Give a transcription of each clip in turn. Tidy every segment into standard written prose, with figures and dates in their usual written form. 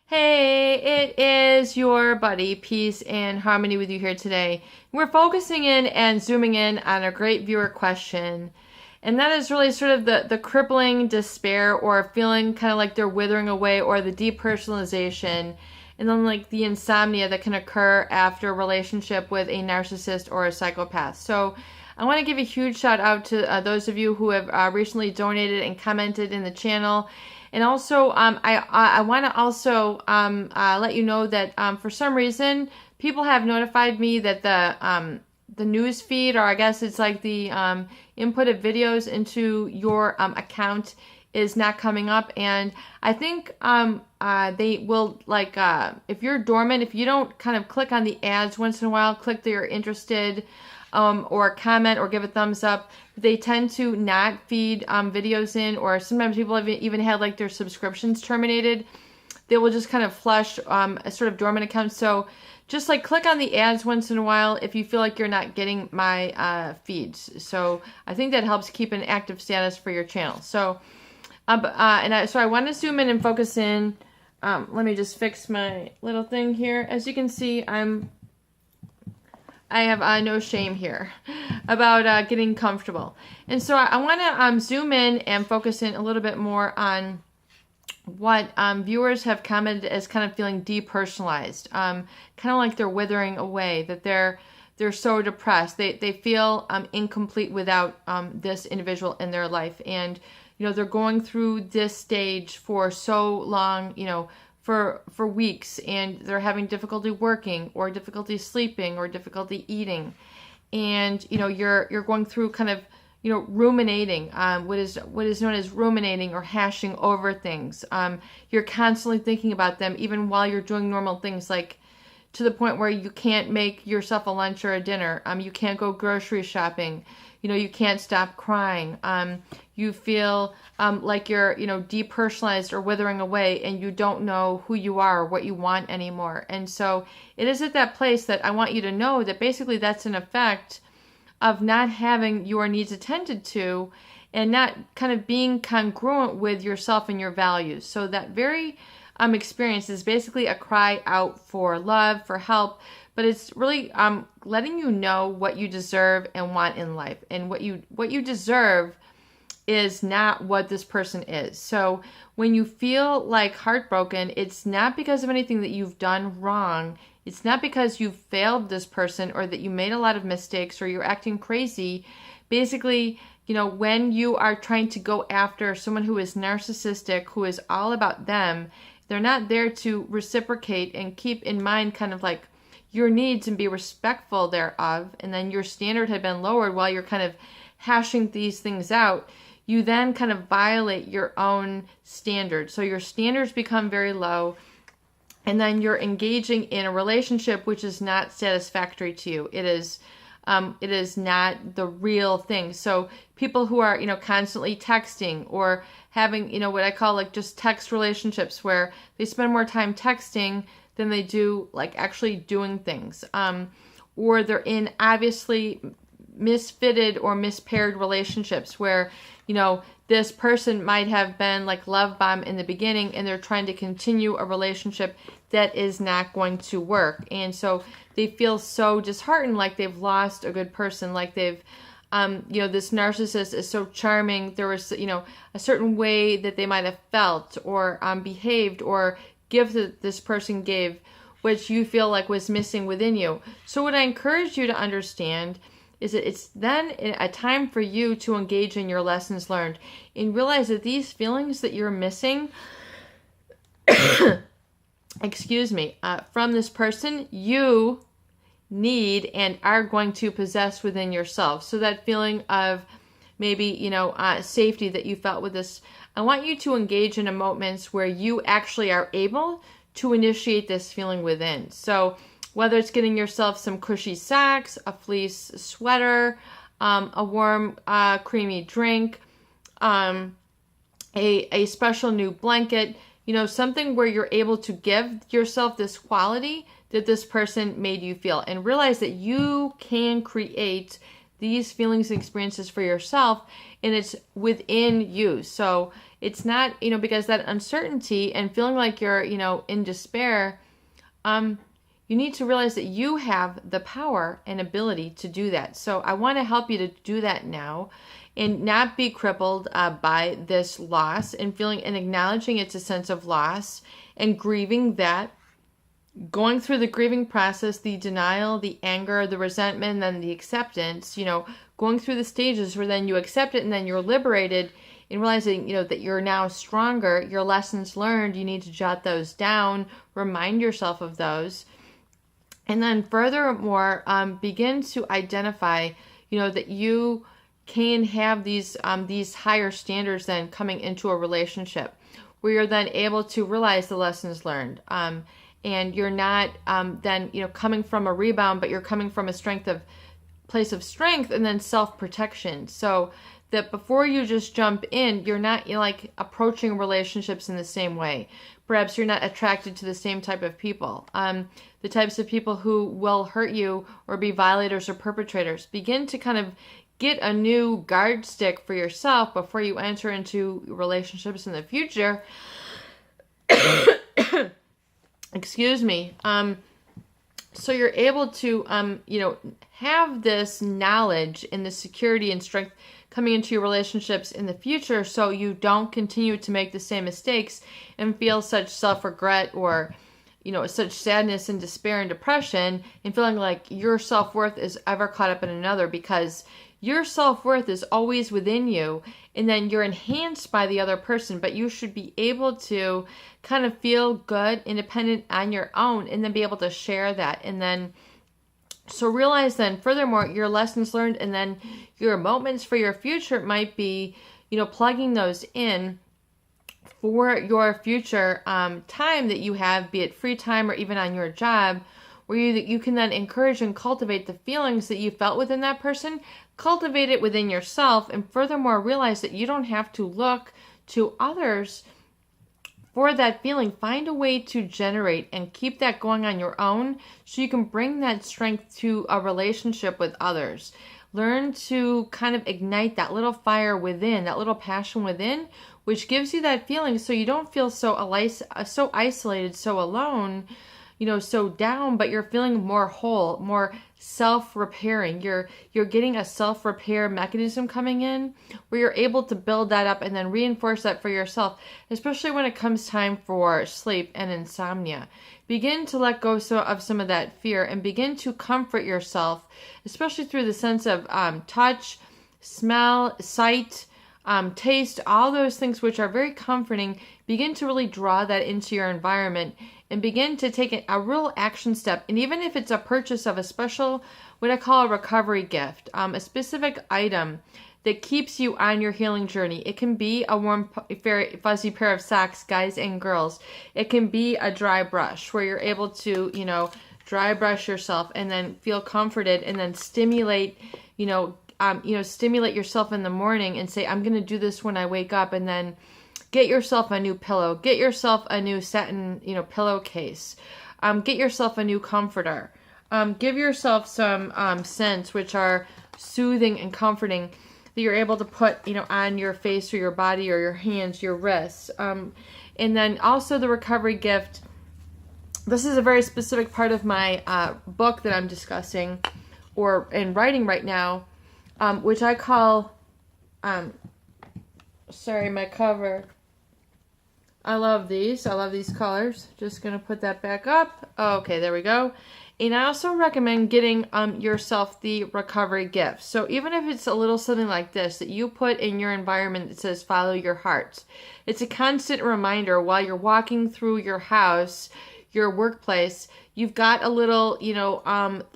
Hey, it is your buddy, Peace and Harmony with you here today. We're focusing in and zooming in on a great viewer question. And that is really sort of the crippling despair or feeling kind of like they're withering away, or the depersonalization, and then like the insomnia that can occur after a relationship with a narcissist or a psychopath. So I want to give a huge shout out to those of you who have recently donated and commented in the channel. And also, I want to also let you know that for some reason, people have notified me that the news feed, or I guess it's like the input of videos into your account, is not coming up. And I think they will, like, if you're dormant, if you don't kind of click on the ads once in a while, click that you're interested, or comment or give a thumbs up, they tend to not feed videos in, or sometimes people have even had like their subscriptions terminated. They will just kind of flush a sort of dormant account. So just like click on the ads once in a while if you feel like you're not getting my feeds. So I think that helps keep an active status for your channel. So so I want to zoom in and focus in. Let me just fix my little thing here. As you can see, I have no shame here about getting comfortable. And so I want to zoom in and focus in a little bit more on what viewers have commented as kind of feeling depersonalized, kind of like they're withering away, that they're so depressed. They feel incomplete without this individual in their life. And, you know, they're going through this stage for so long, you know, for weeks, and they're having difficulty working, or difficulty sleeping, or difficulty eating. And, you know, you're going through kind of, you know, ruminating, what is known as ruminating, or hashing over things. You're constantly thinking about them, even while you're doing normal things, like to the point where you can't make yourself a lunch or a dinner. You can't go grocery shopping. You know, you can't stop crying. You feel like you're, you know, depersonalized or withering away, and you don't know who you are or what you want anymore. And so it is at that place that I want you to know that basically that's an effect of not having your needs attended to, and not kind of being congruent with yourself and your values. So that very experience is basically a cry out for love, for help, but it's really letting you know what you deserve and want in life. And what you deserve is not what this person is. So when you feel like heartbroken, it's not because of anything that you've done wrong. It's not because you've failed this person, or that you made a lot of mistakes, or you're acting crazy. Basically, you know, when you are trying to go after someone who is narcissistic, who is all about them, they're not there to reciprocate and keep in mind kind of like your needs and be respectful thereof. And then your standard had been lowered while you're kind of hashing these things out. You then kind of violate your own standards. So your standards become very low, and then you're engaging in a relationship which is not satisfactory to you. It is not the real thing. So people who are, you know, constantly texting, or having, you know, what I call like just text relationships, where they spend more time texting than they do like actually doing things. Or they're in obviously misfitted or mispaired relationships where, you know, this person might have been like love bomb in the beginning, and they're trying to continue a relationship that is not going to work. And so they feel so disheartened, like they've lost a good person, like they've, you know, this narcissist is so charming. There was, you know, a certain way that they might have felt, or behaved, or gift that this person gave, which you feel like was missing within you. So what I encourage you to understand is that it's then a time for you to engage in your lessons learned, and realize that these feelings that you're missing, excuse me, from this person, you need and are going to possess within yourself. So that feeling of maybe, you know, safety that you felt with this, I want you to engage in moments where you actually are able to initiate this feeling within. So whether it's getting yourself some cushy socks, a fleece sweater, a warm, creamy drink, a special new blanket, you know, something where you're able to give yourself this quality that this person made you feel, and realize that you can create these feelings and experiences for yourself, and it's within you. So it's not, you know, because that uncertainty and feeling like you're, you know, in despair, you need to realize that you have the power and ability to do that. So I want to help you to do that now and not be crippled by this loss, and feeling and acknowledging it's a sense of loss and grieving that, going through the grieving process, the denial, the anger, the resentment, and then the acceptance, you know, going through the stages where then you accept it and then you're liberated and realizing, you know, that you're now stronger, your lessons learned, you need to jot those down, remind yourself of those. And then furthermore, begin to identify, you know, that you can have these higher standards then coming into a relationship where you're then able to realize the lessons learned. And you're not then, you know, coming from a rebound, but you're coming from a place of strength and then self-protection. So that before you just jump in, you're not, you know, like approaching relationships in the same way. Perhaps you're not attracted to the same type of people. The types of people who will hurt you or be violators or perpetrators. Begin to kind of get a new guard stick for yourself before you enter into relationships in the future. Excuse me. So you're able to, you know, have this knowledge and the security and strength coming into your relationships in the future, so you don't continue to make the same mistakes and feel such self-regret or, you know, such sadness and despair and depression and feeling like your self-worth is ever caught up in another, because your self-worth is always within you, and then you're enhanced by the other person, but you should be able to kind of feel good, independent on your own, and then be able to share that. And then, so realize then, furthermore, your lessons learned and then your moments for your future might be, you know, plugging those in for your future time that you have, be it free time or even on your job, where you can then encourage and cultivate the feelings that you felt within that person, cultivate it within yourself, and furthermore realize that you don't have to look to others for that feeling. Find a way to generate and keep that going on your own so you can bring that strength to a relationship with others. Learn to kind of ignite that little fire within, that little passion within, which gives you that feeling so you don't feel so isolated, so alone, you know, so down, but you're feeling more whole, more self-repairing. You're getting a self-repair mechanism coming in where you're able to build that up and then reinforce that for yourself, especially when it comes time for sleep and insomnia. Begin to let go of some of that fear and begin to comfort yourself, especially through the sense of touch, smell, sight, taste, all those things which are very comforting. Begin to really draw that into your environment and begin to take a real action step. And even if it's a purchase of a special, what I call a recovery gift, a specific item that keeps you on your healing journey. It can be a warm, fuzzy pair of socks, guys and girls. It can be a dry brush where you're able to, you know, dry brush yourself and then feel comforted and then stimulate, stimulate yourself in the morning and say, I'm going to do this when I wake up, and then get yourself a new pillow, get yourself a new satin, pillowcase, get yourself a new comforter, give yourself some scents which are soothing and comforting that you're able to put, on your face or your body or your hands, your wrists. And then also the recovery gift. This is a very specific part of my book that I'm discussing and writing right now, which I call, my cover. I love these. I love these colors. Just going to put that back up. Okay, there we go. And I also recommend getting yourself the recovery gift. So even if it's a little something like this that you put in your environment that says follow your heart. It's a constant reminder while you're walking through your house, your workplace, you've got a little,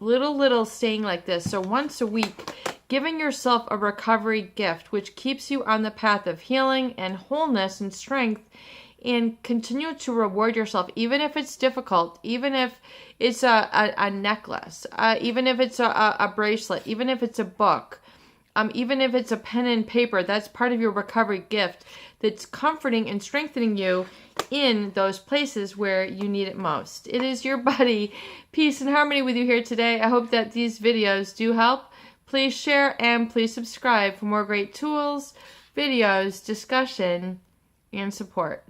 little saying like this. So once a week, giving yourself a recovery gift, which keeps you on the path of healing and wholeness and strength, and continue to reward yourself, even if it's difficult, even if it's a necklace, even if it's a bracelet, even if it's a book, even if it's a pen and paper. That's part of your recovery gift that's comforting and strengthening you in those places where you need it most. It is your buddy, Peace and Harmony, with you here today. I hope that these videos do help. Please share and please subscribe for more great tools, videos, discussion, and support.